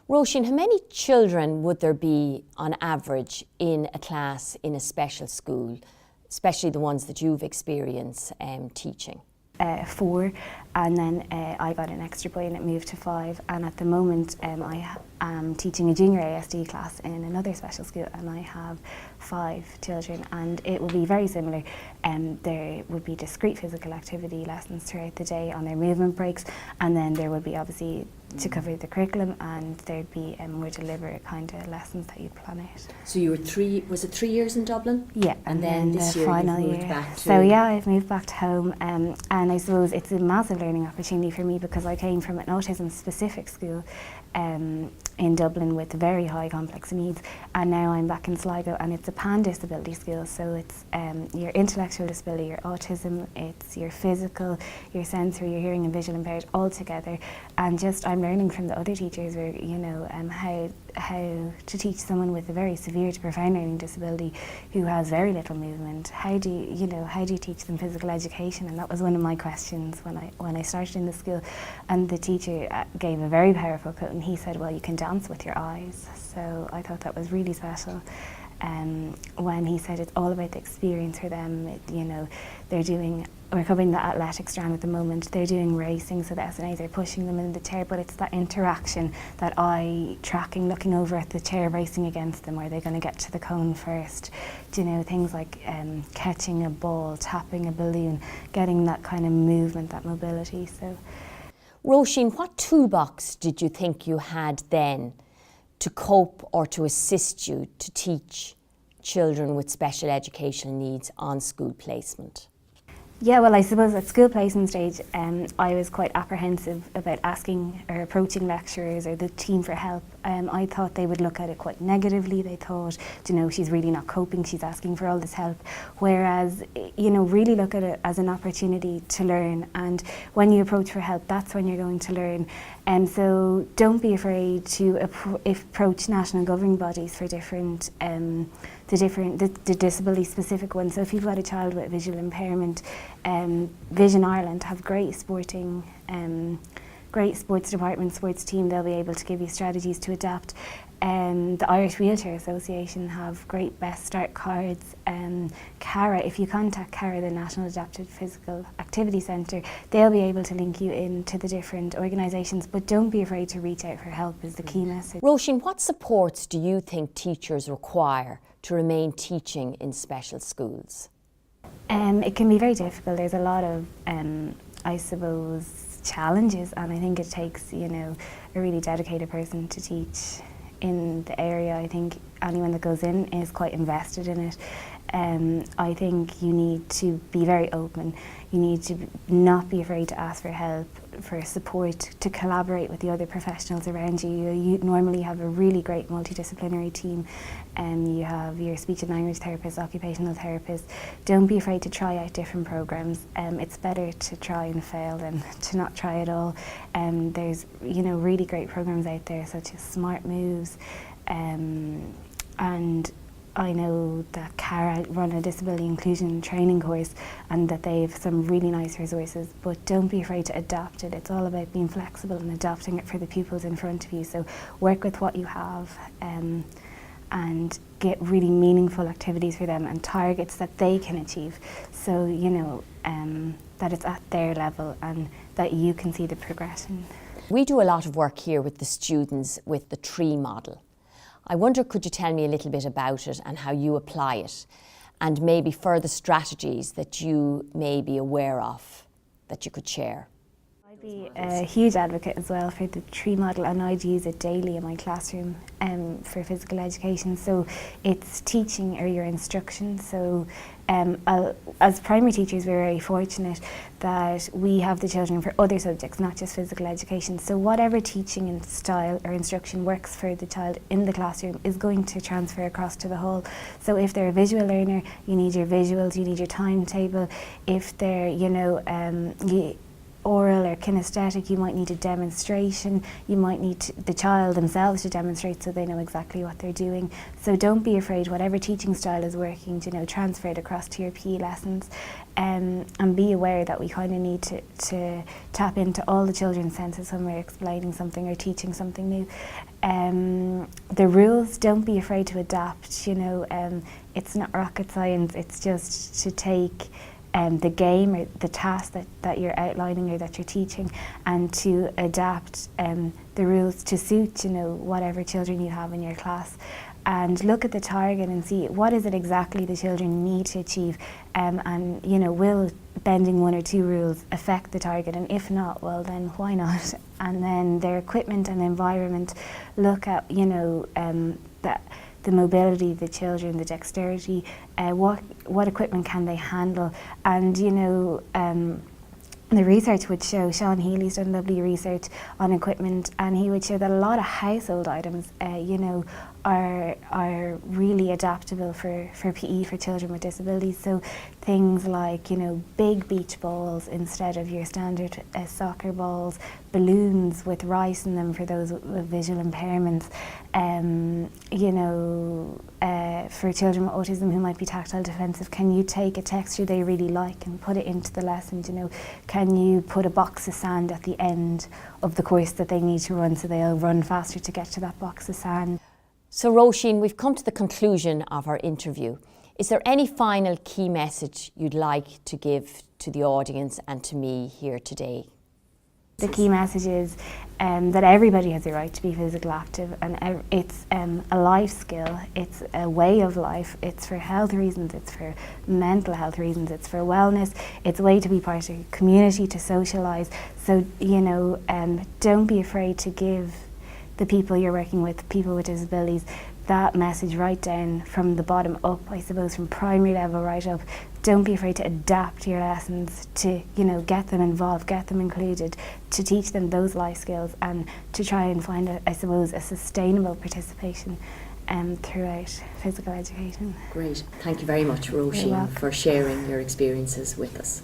Roisin, how many children would there be on average in a class in a special school, especially the ones that you've experienced teaching? 4, and then I got an extra boy and it moved to 5, and at the moment I am teaching a junior ASD class in another special school, and I have 5 children, and it will be very similar. There would be discrete physical activity lessons throughout the day on their movement breaks, and then there would be obviously to cover the curriculum, and there'd be more deliberate kind of lessons that you'd plan out. So you were 3 years in Dublin? Yeah, and then this the year final you've moved year. back to... So yeah, I've moved back to home, and I suppose it's a massive learning opportunity for me because I came from an autism specific school in Dublin with very high complex needs, and now I'm back in Sligo, and it's a pan-disability school, so it's your intellectual disability, your autism, it's your physical, your sensory, your hearing and visual impaired all together, and just I'm learning from the other teachers where, you know, how to teach someone with a very severe to profound learning disability who has very little movement. How do you teach them physical education? And that was one of my questions when I started in the school, and the teacher gave a very powerful quote, and he said, well, you can dance with your eyes. So I thought that was really special. When he said it's all about the experience for them, we're covering the athletic strand at the moment, they're doing racing, so the SNAs are pushing them in the chair, but it's that interaction, that eye tracking, looking over at the chair, racing against them, are they going to get to the cone first? Do you know, things like catching a ball, tapping a balloon, getting that kind of movement, that mobility. So, Roisin, what toolbox did you think you had then to cope or to assist you to teach children with special educational needs on school placement? Yeah, well, I suppose at school placement stage, I was quite apprehensive about asking or approaching lecturers or the team for help. I thought they would look at it quite negatively. They thought, she's really not coping, she's asking for all this help. Whereas, really look at it as an opportunity to learn. And when you approach for help, that's when you're going to learn. And so don't be afraid to approach national governing bodies for the disability specific ones. So if you've got a child with visual impairment, Vision Ireland have great sports department, sports team. They'll be able to give you strategies to adapt. The Irish Wheelchair Association have great Best Start cards. CARA, if you contact CARA, the National Adapted Physical Activity Centre, they'll be able to link you into the different organisations, but don't be afraid to reach out for help is the key message. Roisin, what supports do you think teachers require to remain teaching in special schools? It can be very difficult. There's a lot of, challenges, and I think it takes, a really dedicated person to teach in the area. I think anyone that goes in is quite invested in it. I think you need to be very open. You need to not be afraid to ask for help, for support, to collaborate with the other professionals around you. You normally have a really great multidisciplinary team. You have your speech and language therapist, occupational therapist. Don't be afraid to try out different programs. It's better to try and fail than to not try at all. There's really great programs out there such as Smart Moves, and I know that CARA run a disability inclusion training course and that they have some really nice resources, but don't be afraid to adapt it. It's all about being flexible and adapting it for the pupils in front of you. So work with what you have and get really meaningful activities for them and targets that they can achieve. So, that it's at their level and that you can see the progression. We do a lot of work here with the students with the tree model. I wonder, could you tell me a little bit about it and how you apply it, and maybe further strategies that you may be aware of that you could share? I'd be a huge advocate as well for the tree model, and I'd use it daily in my classroom for physical education. So it's teaching or your instruction. So as primary teachers, we're very fortunate that we have the children for other subjects, not just physical education. So whatever teaching and style or instruction works for the child in the classroom is going to transfer across to the whole. So if they're a visual learner, you need your visuals, you need your timetable. If they're, oral or kinesthetic, you might need a demonstration, you might need the child themselves to demonstrate so they know exactly what they're doing. So don't be afraid, whatever teaching style is working, you know, transfer it across to your PE lessons, and be aware that we kind of need to tap into all the children's senses when we're explaining something or teaching something new. The rules, don't be afraid to adapt, you know, it's not rocket science, it's just to take the game or the task that you're outlining or that you're teaching, and to adapt the rules to suit, you know, whatever children you have in your class. And look at the target and see what is it exactly the children need to achieve, and you know, will bending one or two rules affect the target, and if not, well then why not? And then their equipment and environment, look at, you know, the mobility, the children, the dexterity, what equipment can they handle, and you know, the research would show, Sean Healy's done lovely research on equipment, and he would show that a lot of household items, you know, are really adaptable for PE for children with disabilities. So things like, you know, big beach balls instead of your standard soccer balls, balloons with rice in them for those with visual impairments, you know, for children with autism who might be tactile defensive, can you take a texture they really like and put it into the lessons, you know? Can you put a box of sand at the end of the course that they need to run so they'll run faster to get to that box of sand? So Roisin, we've come to the conclusion of our interview. Is there any final key message you'd like to give to the audience and to me here today? The key message is that everybody has a right to be physically active, and it's a life skill, it's a way of life, it's for health reasons, it's for mental health reasons, it's for wellness, it's a way to be part of a community, to socialise. So, you know, don't be afraid to give the people you're working with, people with disabilities, that message right down from the bottom up, I suppose, from primary level right up. Don't be afraid to adapt your lessons to, you know, get them involved, get them included, to teach them those life skills, and to try and find, I suppose, a sustainable participation throughout physical education. Great. Thank you very much, Roisin, for sharing your experiences with us.